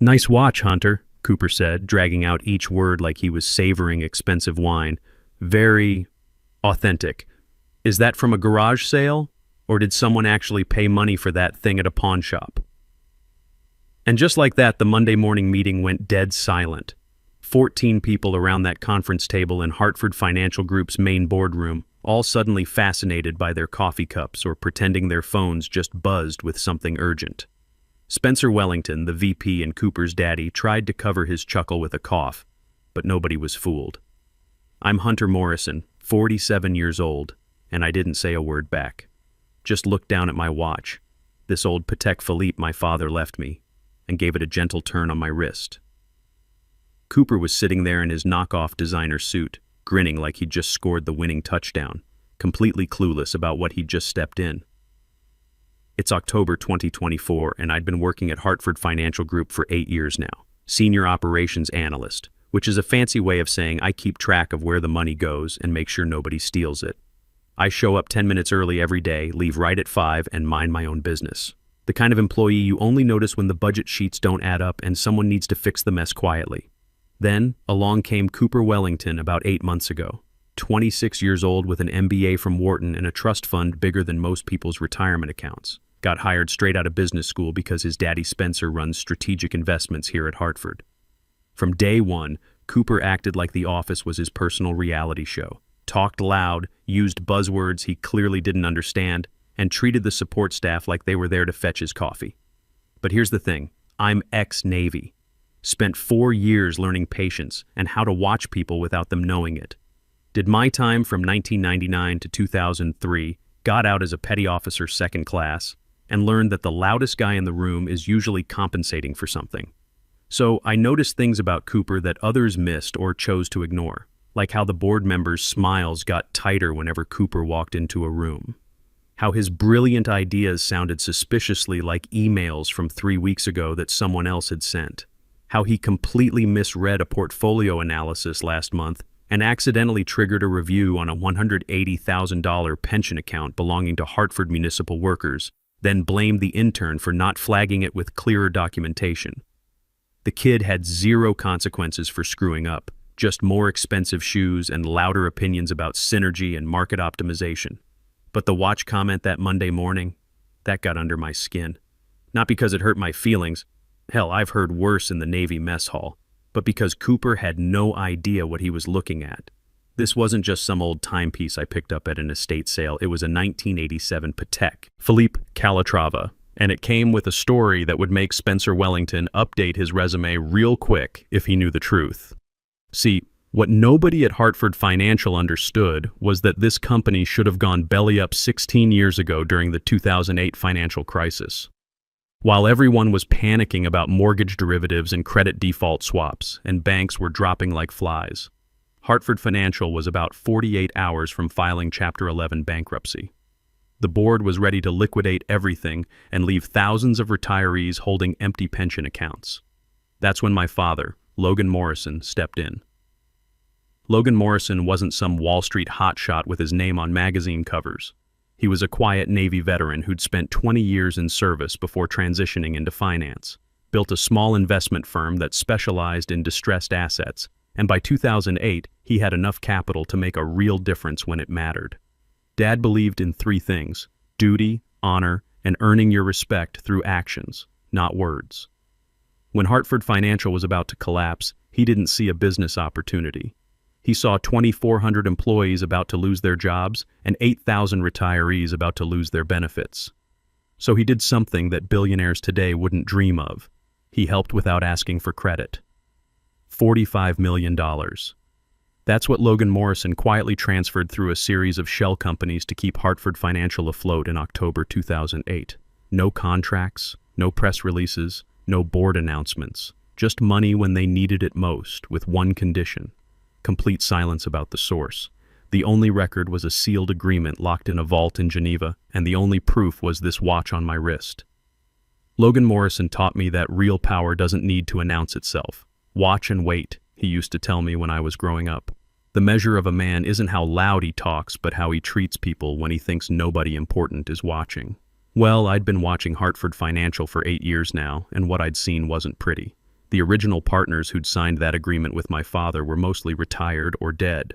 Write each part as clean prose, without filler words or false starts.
"Nice watch, Hunter," Cooper said, dragging out each word like he was savoring expensive wine. "Very authentic. Is that from a garage sale? Or did someone actually pay money for that thing at a pawn shop?" And just like that, the Monday morning meeting went dead silent. 14 people around that conference table in Hartford Financial Group's main boardroom, all suddenly fascinated by their coffee cups or pretending their phones just buzzed with something urgent. Spencer Wellington, the VP and Cooper's daddy, tried to cover his chuckle with a cough, but nobody was fooled. "I'm Hunter Morrison, 47 years old," and I didn't say a word back. Just looked down at my watch, this old Patek Philippe my father left me, and gave it a gentle turn on my wrist. Cooper was sitting there in his knockoff designer suit, grinning like he'd just scored the winning touchdown, completely clueless about what he'd just stepped in. It's October 2024, and I'd been working at Hartford Financial Group for 8 years now, senior operations analyst, which is a fancy way of saying I keep track of where the money goes and make sure nobody steals it. I show up 10 minutes early every day, leave right at 5, and mind my own business. The kind of employee you only notice when the budget sheets don't add up and someone needs to fix the mess quietly. Then, along came Cooper Wellington about 8 months ago, 26 years old with an MBA from Wharton and a trust fund bigger than most people's retirement accounts. Got hired straight out of business school because his daddy Spencer runs strategic investments here at Hartford. From day one, Cooper acted like the office was his personal reality show. Talked loud, used buzzwords he clearly didn't understand, and treated the support staff like they were there to fetch his coffee. But here's the thing, I'm ex-Navy. Spent 4 years learning patience and how to watch people without them knowing it. Did my time from 1999 to 2003, got out as a petty officer second class, and learned that the loudest guy in the room is usually compensating for something. So I noticed things about Cooper that others missed or chose to ignore, like how the board members' smiles got tighter whenever Cooper walked into a room. How his brilliant ideas sounded suspiciously like emails from 3 weeks ago that someone else had sent. How he completely misread a portfolio analysis last month and accidentally triggered a review on a $180,000 pension account belonging to Hartford municipal workers, then blamed the intern for not flagging it with clearer documentation. The kid had zero consequences for screwing up, just more expensive shoes and louder opinions about synergy and market optimization. But the watch comment that Monday morning, that got under my skin. Not because it hurt my feelings, hell, I've heard worse in the Navy mess hall, but because Cooper had no idea what he was looking at. This wasn't just some old timepiece I picked up at an estate sale, it was a 1987 Patek Philippe Calatrava, and it came with a story that would make Spencer Wellington update his resume real quick if he knew the truth. See, what nobody at Hartford Financial understood was that this company should have gone belly up 16 years ago during the 2008 financial crisis. While everyone was panicking about mortgage derivatives and credit default swaps, and banks were dropping like flies, Hartford Financial was about 48 hours from filing Chapter 11 bankruptcy. The board was ready to liquidate everything and leave thousands of retirees holding empty pension accounts. That's when my father, Logan Morrison, stepped in. Logan Morrison wasn't some Wall Street hotshot with his name on magazine covers. He was a quiet Navy veteran who'd spent 20 years in service before transitioning into finance, built a small investment firm that specialized in distressed assets, and by 2008, he had enough capital to make a real difference when it mattered. Dad believed in 3 things: duty, honor, and earning your respect through actions, not words. When Hartford Financial was about to collapse, he didn't see a business opportunity. He saw 2,400 employees about to lose their jobs and 8,000 retirees about to lose their benefits. So he did something that billionaires today wouldn't dream of. He helped without asking for credit. $45 million. That's what Logan Morrison quietly transferred through a series of shell companies to keep Hartford Financial afloat in October 2008. No contracts, no press releases, no board announcements. Just money when they needed it most, with one condition: complete silence about the source. The only record was a sealed agreement locked in a vault in Geneva, and the only proof was this watch on my wrist. Logan Morrison taught me that real power doesn't need to announce itself. Watch and wait, he used to tell me when I was growing up. The measure of a man isn't how loud he talks, but how he treats people when he thinks nobody important is watching. Well, I'd been watching Hartford Financial for 8 years now, and what I'd seen wasn't pretty. The original partners who'd signed that agreement with my father were mostly retired or dead.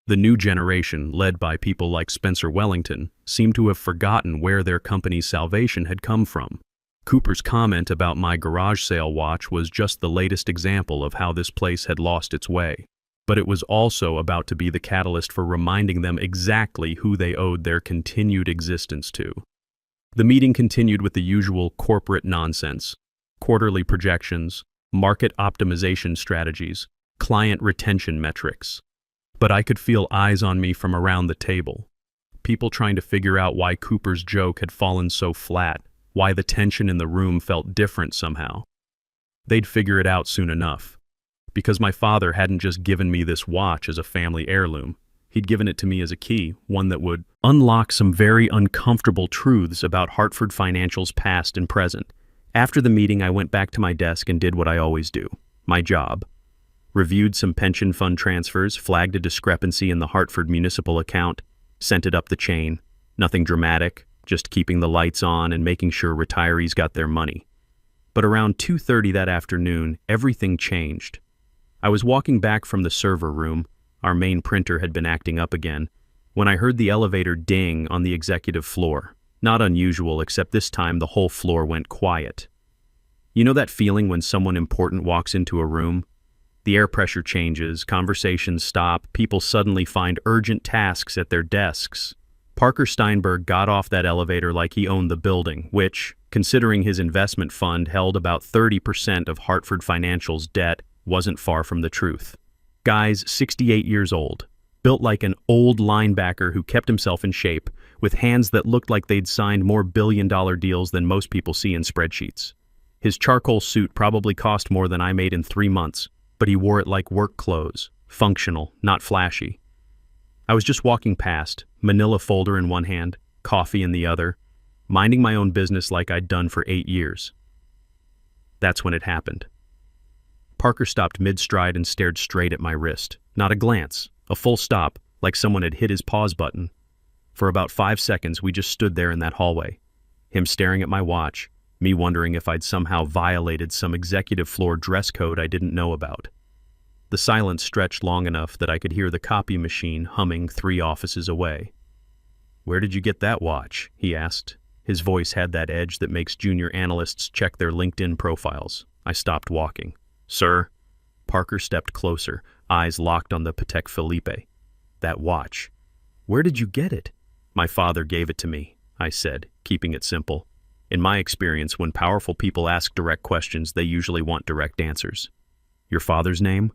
The new generation, led by people like Spencer Wellington, seemed to have forgotten where their company's salvation had come from. Cooper's comment about my garage sale watch was just the latest example of how this place had lost its way. But it was also about to be the catalyst for reminding them exactly who they owed their continued existence to. The meeting continued with the usual corporate nonsense: quarterly projections, market optimization strategies, client retention metrics. But I could feel eyes on me from around the table. People trying to figure out why Cooper's joke had fallen so flat, why the tension in the room felt different somehow. They'd figure it out soon enough. Because my father hadn't just given me this watch as a family heirloom. He'd given it to me as a key, one that would unlock some very uncomfortable truths about Hartford Financial's past and present. After the meeting, I went back to my desk and did what I always do, my job. Reviewed some pension fund transfers, flagged a discrepancy in the Hartford municipal account, sent it up the chain. Nothing dramatic, just keeping the lights on and making sure retirees got their money. But around 2:30 that afternoon, everything changed. I was walking back from the server room, our main printer had been acting up again, when I heard the elevator ding on the executive floor. Not unusual, except this time the whole floor went quiet. You know that feeling when someone important walks into a room? The air pressure changes, conversations stop, people suddenly find urgent tasks at their desks. Parker Steinberg got off that elevator like he owned the building, which, considering his investment fund held about 30% of Hartford Financial's debt, wasn't far from the truth. Guy's 68 years old, built like an old linebacker who kept himself in shape, with hands that looked like they'd signed more billion-dollar deals than most people see in spreadsheets. His charcoal suit probably cost more than I made in 3 months, but he wore it like work clothes, functional, not flashy. I was just walking past, manila folder in one hand, coffee in the other, minding my own business like I'd done for 8 years. That's when it happened. Parker stopped mid-stride and stared straight at my wrist. Not a glance, a full stop, like someone had hit his pause button. For about 5 seconds, we just stood there in that hallway. Him staring at my watch, me wondering if I'd somehow violated some executive floor dress code I didn't know about. The silence stretched long enough that I could hear the copy machine humming 3 offices away. "Where did you get that watch?" he asked. His voice had that edge that makes junior analysts check their LinkedIn profiles. I stopped walking. "Sir?" Parker stepped closer, eyes locked on the Patek Philippe. "That watch. Where did you get it?" "My father gave it to me," I said, keeping it simple. In my experience, when powerful people ask direct questions, they usually want direct answers. "Your father's name?"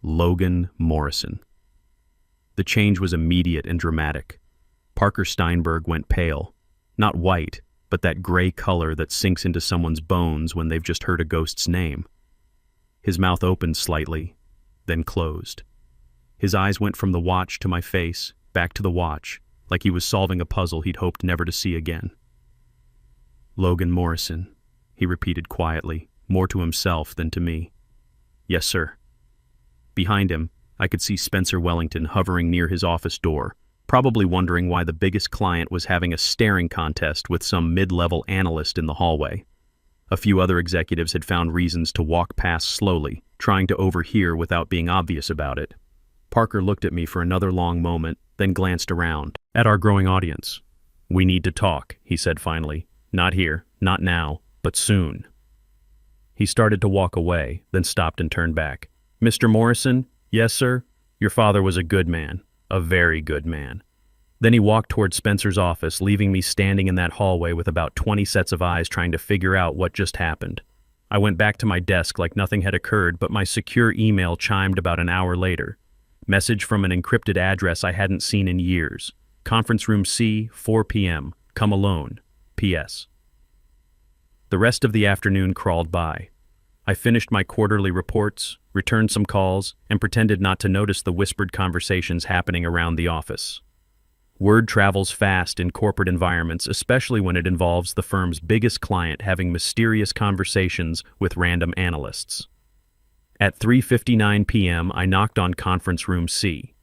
"Logan Morrison." The change was immediate and dramatic. Parker Steinberg went pale. Not white, but that gray color that sinks into someone's bones when they've just heard a ghost's name. His mouth opened slightly, then closed. His eyes went from the watch to my face, back to the watch, like he was solving a puzzle he'd hoped never to see again. "Logan Morrison," he repeated quietly, more to himself than to me. "Yes, sir." Behind him, I could see Spencer Wellington hovering near his office door, probably wondering why the biggest client was having a staring contest with some mid-level analyst in the hallway. A few other executives had found reasons to walk past slowly, trying to overhear without being obvious about it. Parker looked at me for another long moment, then glanced around, at our growing audience. "We need to talk," he said finally. "Not here, not now, but soon." He started to walk away, then stopped and turned back. "Mr. Morrison?" "Yes, sir." "Your father was a good man, a very good man." Then he walked toward Spencer's office, leaving me standing in that hallway with about 20 sets of eyes trying to figure out what just happened. I went back to my desk like nothing had occurred, but my secure email chimed about an hour later. Message from an encrypted address I hadn't seen in years. "Conference room C, 4 p.m. Come alone. P.S." The rest of the afternoon crawled by. I finished my quarterly reports, returned some calls, and pretended not to notice the whispered conversations happening around the office. Word travels fast in corporate environments, especially when it involves the firm's biggest client having mysterious conversations with random analysts. At 3:59 p.m., I knocked on conference room C.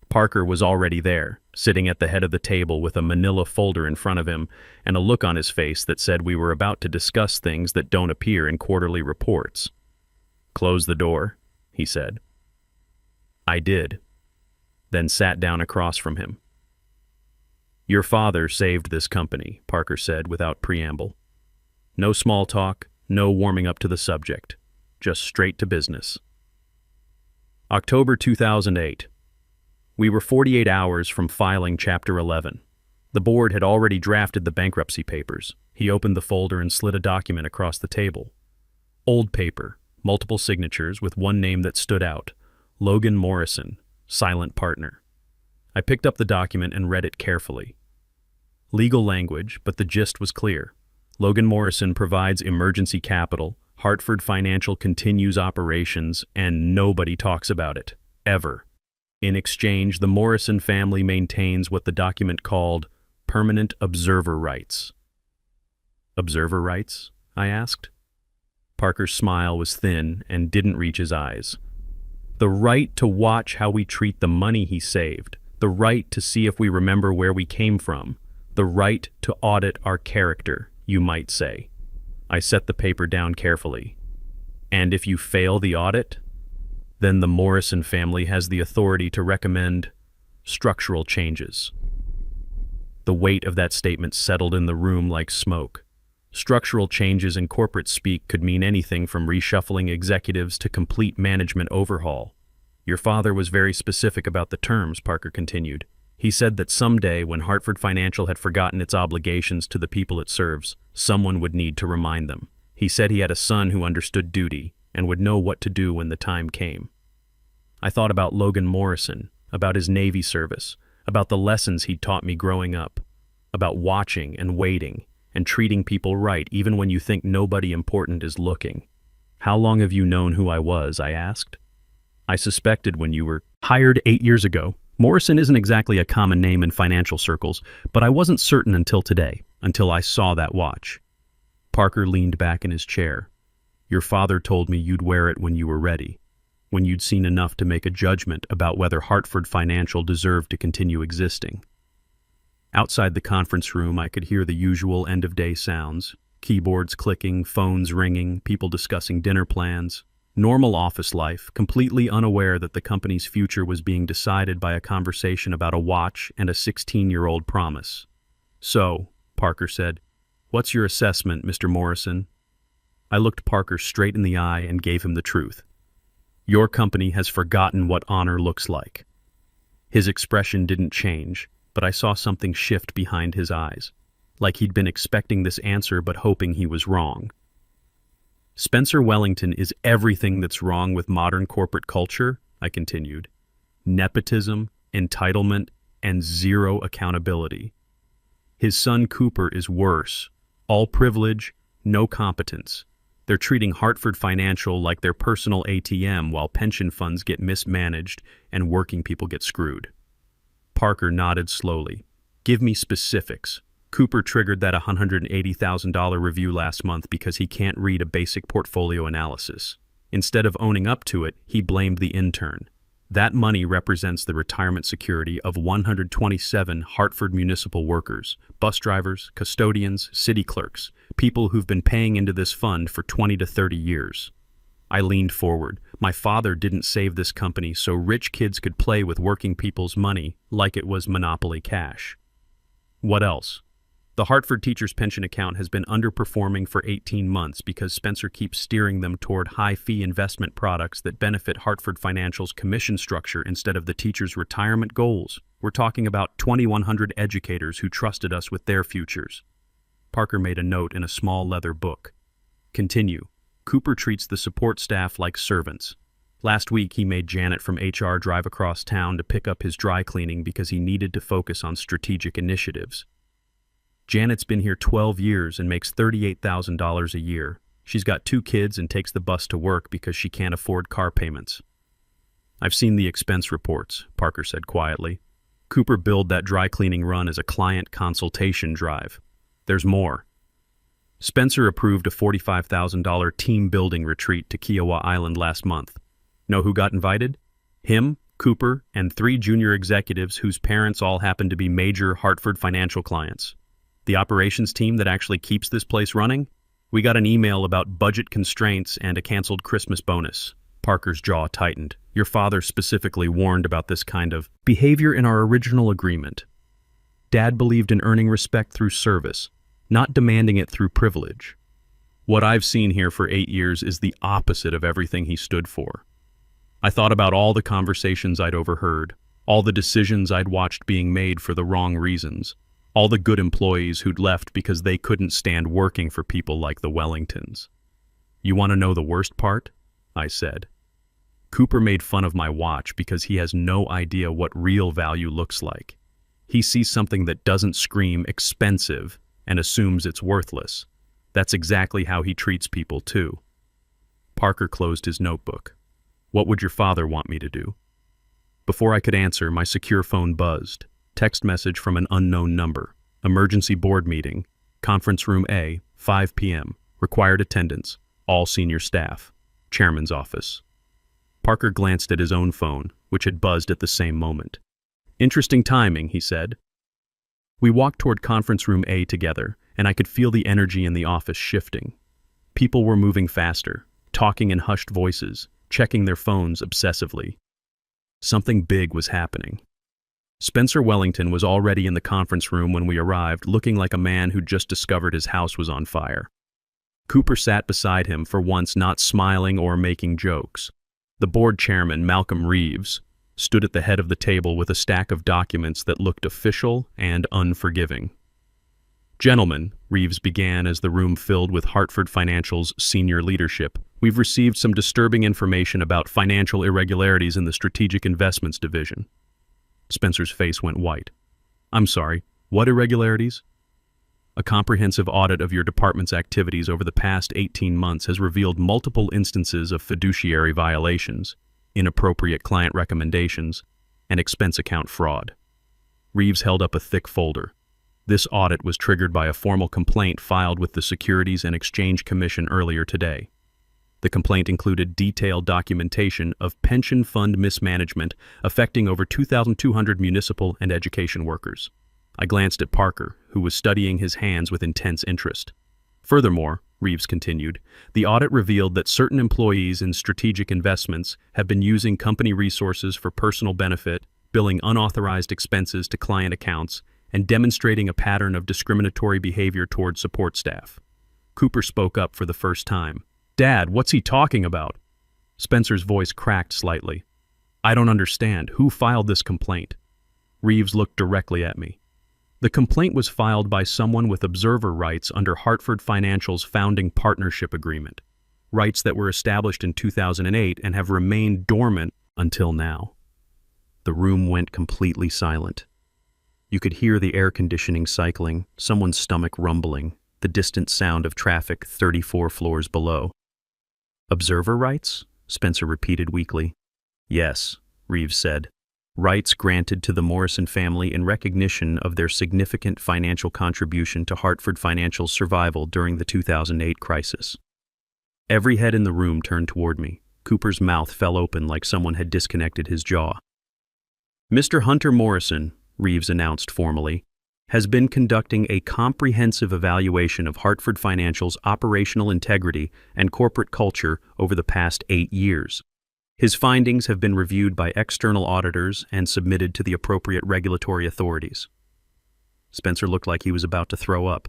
Parker was already there, sitting at the head of the table with a manila folder in front of him and a look on his face that said we were about to discuss things that don't appear in quarterly reports. Close the door, he said. I did, then sat down across from him. Your father saved this company, Parker said without preamble. No small talk, no warming up to the subject, just straight to business. October 2008. We were 48 hours from filing Chapter 11. The board had already drafted the bankruptcy papers. He opened the folder and slid a document across the table. Old paper, multiple signatures with one name that stood out, Logan Morrison, silent partner. I picked up the document and read it carefully. Legal language, but the gist was clear. Logan Morrison provides emergency capital, Hartford Financial continues operations, and nobody talks about it, ever. In exchange, the Morrison family maintains what the document called permanent observer rights. Observer rights? I asked. Parker's smile was thin and didn't reach his eyes. The right to watch how we treat the money he saved, the right to see if we remember where we came from, the right to audit our character, you might say. I set the paper down carefully. And if you fail the audit, then the Morrison family has the authority to recommend structural changes. The weight of that statement settled in the room like smoke. Structural changes in corporate speak could mean anything from reshuffling executives to complete management overhaul. Your father was very specific about the terms, Parker continued. He said that someday, when Hartford Financial had forgotten its obligations to the people it serves, someone would need to remind them. He said he had a son who understood duty and would know what to do when the time came. I thought about Logan Morrison, about his Navy service, about the lessons he'd taught me growing up, about watching and waiting and treating people right even when you think nobody important is looking. How long have you known who I was? I asked. I suspected when you were hired 8 years ago. Morrison isn't exactly a common name in financial circles, but I wasn't certain until today, until I saw that watch. Parker leaned back in his chair. Your father told me you'd wear it when you were ready, when you'd seen enough to make a judgment about whether Hartford Financial deserved to continue existing. Outside the conference room, I could hear the usual end-of-day sounds, keyboards clicking, phones ringing, people discussing dinner plans. Normal office life, completely unaware that the company's future was being decided by a conversation about a watch and a 16-year-old promise. So, Parker said, what's your assessment, Mr. Morrison? I looked Parker straight in the eye and gave him the truth. Your company has forgotten what honor looks like. His expression didn't change, but I saw something shift behind his eyes, like he'd been expecting this answer but hoping he was wrong. Spencer Wellington is everything that's wrong with modern corporate culture, I continued. Nepotism, entitlement, and zero accountability. His son Cooper is worse. All privilege, no competence. They're treating Hartford Financial like their personal ATM while pension funds get mismanaged and working people get screwed. Parker nodded slowly. Give me specifics. Cooper triggered that $180,000 review last month because he can't read a basic portfolio analysis. Instead of owning up to it, he blamed the intern. That money represents the retirement security of 127 Hartford municipal workers, bus drivers, custodians, city clerks, people who've been paying into this fund for 20 to 30 years. I leaned forward. My father didn't save this company so rich kids could play with working people's money like it was monopoly cash. What else? The Hartford Teachers' Pension account has been underperforming for 18 months because Spencer keeps steering them toward high-fee investment products that benefit Hartford Financial's commission structure instead of the teachers' retirement goals. We're talking about 2,100 educators who trusted us with their futures. Parker made a note in a small leather book. Continue. Cooper treats the support staff like servants. Last week, he made Janet from HR drive across town to pick up his dry cleaning because he needed to focus on strategic initiatives. Janet's been here 12 years and makes $38,000 a year. She's got 2 kids and takes the bus to work because she can't afford car payments. I've seen the expense reports, Parker said quietly. Cooper billed that dry cleaning run as a client consultation drive. There's more. Spencer approved a $45,000 team building retreat to Kiowa Island last month. Know who got invited? Him, Cooper, and 3 junior executives whose parents all happen to be major Hartford Financial clients. The operations team that actually keeps this place running? We got an email about budget constraints and a canceled Christmas bonus. Parker's jaw tightened. Your father specifically warned about this kind of behavior in our original agreement. Dad believed in earning respect through service, not demanding it through privilege. What I've seen here for 8 years is the opposite of everything he stood for. I thought about all the conversations I'd overheard, all the decisions I'd watched being made for the wrong reasons, all the good employees who'd left because they couldn't stand working for people like the Wellingtons. You want to know the worst part? I said. Cooper made fun of my watch because he has no idea what real value looks like. He sees something that doesn't scream expensive and assumes it's worthless. That's exactly how he treats people too. Parker closed his notebook. What would your father want me to do? Before I could answer, my secure phone buzzed. Text message from an unknown number. Emergency board meeting. Conference room A, 5 p.m. Required attendance. All senior staff. Chairman's office. Parker glanced at his own phone, which had buzzed at the same moment. Interesting timing, he said. We walked toward conference room A together, and I could feel the energy in the office shifting. People were moving faster, talking in hushed voices, checking their phones obsessively. Something big was happening. Spencer Wellington was already in the conference room when we arrived, looking like a man who'd just discovered his house was on fire. Cooper sat beside him, for once not smiling or making jokes. The board chairman, Malcolm Reeves, stood at the head of the table with a stack of documents that looked official and unforgiving. Gentlemen, Reeves began as the room filled with Hartford Financial's senior leadership, we've received some disturbing information about financial irregularities in the Strategic Investments Division. Spencer's face went white. I'm sorry, what irregularities? A comprehensive audit of your department's activities over the past 18 months has revealed multiple instances of fiduciary violations, inappropriate client recommendations, and expense account fraud. Reeves held up a thick folder. This audit was triggered by a formal complaint filed with the Securities and Exchange Commission earlier today. The complaint included detailed documentation of pension fund mismanagement affecting over 2,200 municipal and education workers. I glanced at Parker, who was studying his hands with intense interest. Furthermore, Reeves continued, the audit revealed that certain employees in strategic investments have been using company resources for personal benefit, billing unauthorized expenses to client accounts, and demonstrating a pattern of discriminatory behavior toward support staff. Cooper spoke up for the first time. Dad, what's he talking about? Spencer's voice cracked slightly. I don't understand. Who filed this complaint? Reeves looked directly at me. The complaint was filed by someone with observer rights under Hartford Financial's founding partnership agreement, rights that were established in 2008 and have remained dormant until now. The room went completely silent. You could hear the air conditioning cycling, someone's stomach rumbling, the distant sound of traffic 34 floors below. Observer rights? Spencer repeated weakly. Yes, Reeves said. Rights granted to the Morrison family in recognition of their significant financial contribution to Hartford Financial's survival during the 2008 crisis. Every head in the room turned toward me. Cooper's mouth fell open like someone had disconnected his jaw. Mr. Hunter Morrison, Reeves announced formally, has been conducting a comprehensive evaluation of Hartford Financial's operational integrity and corporate culture over the past 8 years. His findings have been reviewed by external auditors and submitted to the appropriate regulatory authorities. Spencer looked like he was about to throw up.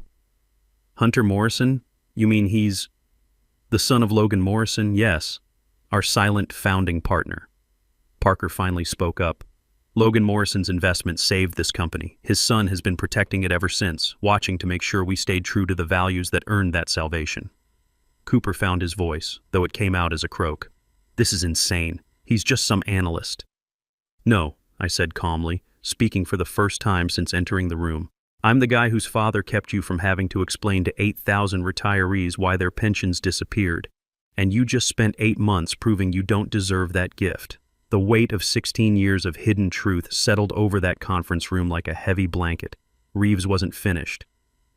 Hunter Morrison? You mean he's the son of Logan Morrison? Yes, our silent founding partner. Parker finally spoke up. Logan Morrison's investment saved this company. His son has been protecting it ever since, watching to make sure we stayed true to the values that earned that salvation. Cooper found his voice, though it came out as a croak. This is insane. He's just some analyst. No, I said calmly, speaking for the first time since entering the room. I'm the guy whose father kept you from having to explain to 8,000 retirees why their pensions disappeared. And you just spent 8 months proving you don't deserve that gift. The weight of 16 years of hidden truth settled over that conference room like a heavy blanket. Reeves wasn't finished.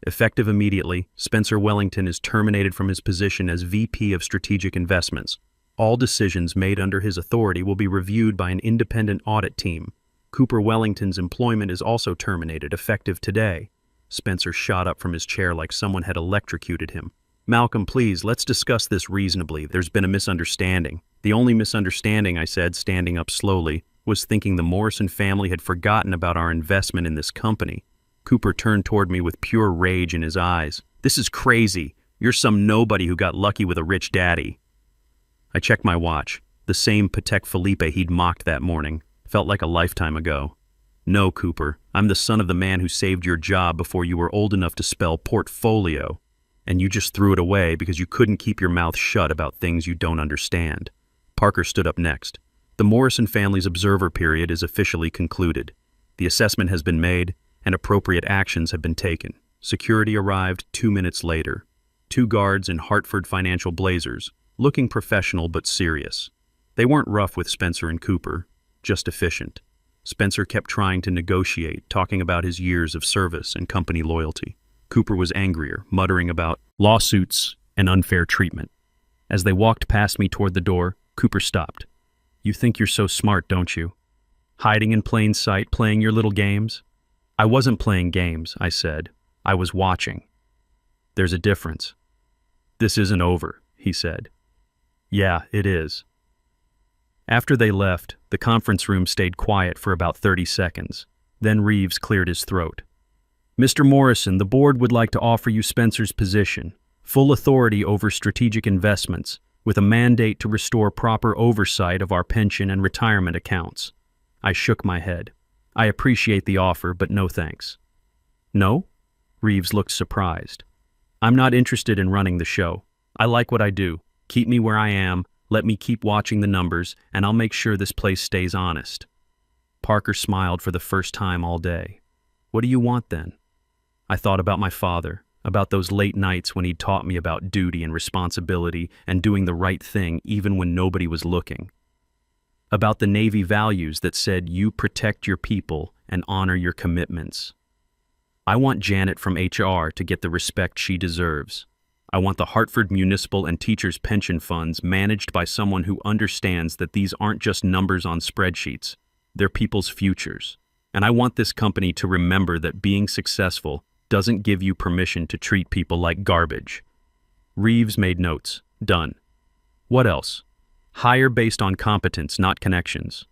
Effective immediately, Spencer Wellington is terminated from his position as VP of Strategic Investments. All decisions made under his authority will be reviewed by an independent audit team. Cooper Wellington's employment is also terminated, effective today. Spencer shot up from his chair like someone had electrocuted him. Malcolm, please, let's discuss this reasonably. There's been a misunderstanding. The only misunderstanding, I said, standing up slowly, was thinking the Morrison family had forgotten about our investment in this company. Cooper turned toward me with pure rage in his eyes. This is crazy. You're some nobody who got lucky with a rich daddy. I checked my watch. The same Patek Philippe he'd mocked that morning. Felt like a lifetime ago. No, Cooper, I'm the son of the man who saved your job before you were old enough to spell portfolio. And you just threw it away because you couldn't keep your mouth shut about things you don't understand. Parker stood up next. The Morrison family's observer period is officially concluded. The assessment has been made, and appropriate actions have been taken. Security arrived 2 minutes later. 2 guards in Hartford financial blazers, looking professional but serious. They weren't rough with Spencer and Cooper, just efficient. Spencer kept trying to negotiate, talking about his years of service and company loyalty. Cooper was angrier, muttering about lawsuits and unfair treatment. As they walked past me toward the door, Cooper stopped. You think you're so smart, don't you? Hiding in plain sight, playing your little games? I wasn't playing games, I said. I was watching. There's a difference. This isn't over, he said. Yeah, it is. After they left, the conference room stayed quiet for about 30 seconds. Then Reeves cleared his throat. Mr. Morrison, the board would like to offer you Spencer's position, full authority over strategic investments, with a mandate to restore proper oversight of our pension and retirement accounts. I shook my head. I appreciate the offer, but no thanks. No? Reeves looked surprised. I'm not interested in running the show. I like what I do. Keep me where I am, let me keep watching the numbers, and I'll make sure this place stays honest. Parker smiled for the first time all day. What do you want then? I thought about my father, about those late nights when he'd taught me about duty and responsibility and doing the right thing even when nobody was looking. About the Navy values that said you protect your people and honor your commitments. I want Janet from HR to get the respect she deserves. I want the Hartford Municipal and Teachers Pension Funds managed by someone who understands that these aren't just numbers on spreadsheets, they're people's futures. And I want this company to remember that being successful doesn't give you permission to treat people like garbage. Reeves made notes. Done. What else? Hire based on competence, not connections.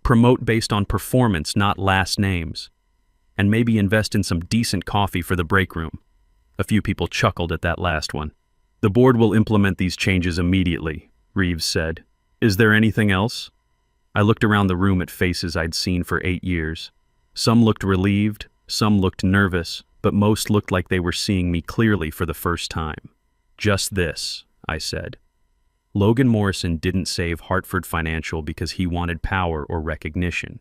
Promote based on performance, not last names. And maybe invest in some decent coffee for the break room. A few people chuckled at that last one. The board will implement these changes immediately, Reeves said. Is there anything else? I looked around the room at faces I'd seen for 8 years. Some looked relieved, some looked nervous, but most looked like they were seeing me clearly for the first time. Just this, I said. Logan Morrison didn't save Hartford Financial because he wanted power or recognition.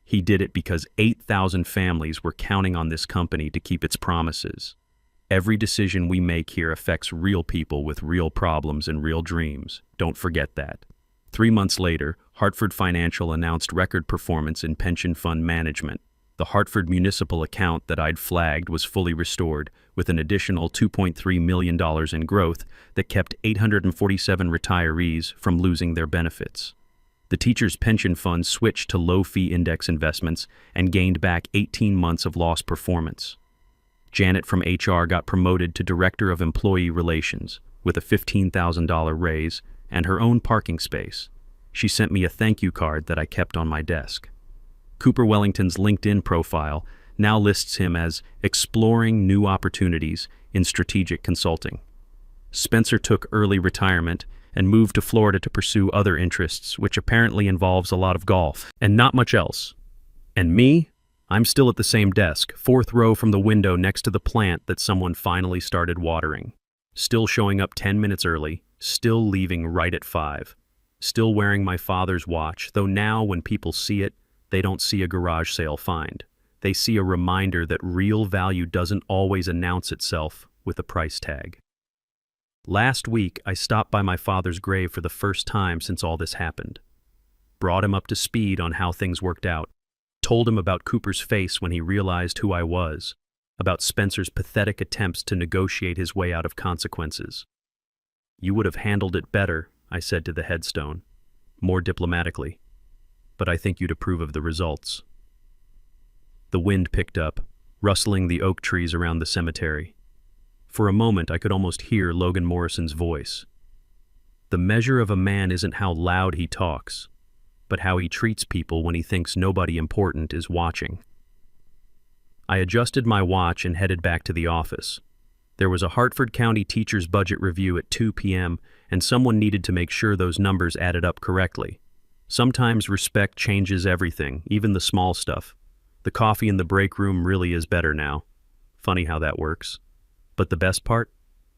He did it because 8,000 families were counting on this company to keep its promises. Every decision we make here affects real people with real problems and real dreams. Don't forget that. 3 months later, Hartford Financial announced record performance in pension fund management. The Hartford municipal account that I'd flagged was fully restored, with an additional $2.3 million in growth that kept 847 retirees from losing their benefits. The teachers' pension fund switched to low-fee index investments and gained back 18 months of lost performance. Janet from HR got promoted to Director of Employee Relations with a $15,000 raise and her own parking space. She sent me a thank you card that I kept on my desk. Cooper Wellington's LinkedIn profile now lists him as exploring new opportunities in strategic consulting. Spencer took early retirement and moved to Florida to pursue other interests, which apparently involves a lot of golf and not much else. And me? I'm still at the same desk, 4th row from the window next to the plant that someone finally started watering. Still showing up 10 minutes early, still leaving right at 5. Still wearing my father's watch, though now when people see it, they don't see a garage sale find. They see a reminder that real value doesn't always announce itself with a price tag. Last week, I stopped by my father's grave for the first time since all this happened. Brought him up to speed on how things worked out. Told him about Cooper's face when he realized who I was, about Spencer's pathetic attempts to negotiate his way out of consequences. You would have handled it better, I said to the headstone, more diplomatically, but I think you'd approve of the results. The wind picked up, rustling the oak trees around the cemetery. For a moment, I could almost hear Logan Morrison's voice. The measure of a man isn't how loud he talks, but how he treats people when he thinks nobody important is watching. I adjusted my watch and headed back to the office. There was a Hartford County teacher's budget review at 2 p.m., and someone needed to make sure those numbers added up correctly. Sometimes respect changes everything, even the small stuff. The coffee in the break room really is better now. Funny how that works. But the best part?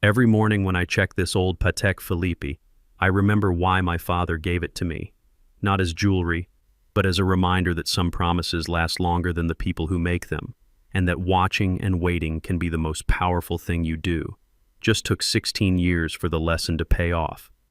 Every morning when I check this old Patek Philippe, I remember why my father gave it to me. Not as jewelry, but as a reminder that some promises last longer than the people who make them, and that watching and waiting can be the most powerful thing you do. Just took 16 years for the lesson to pay off.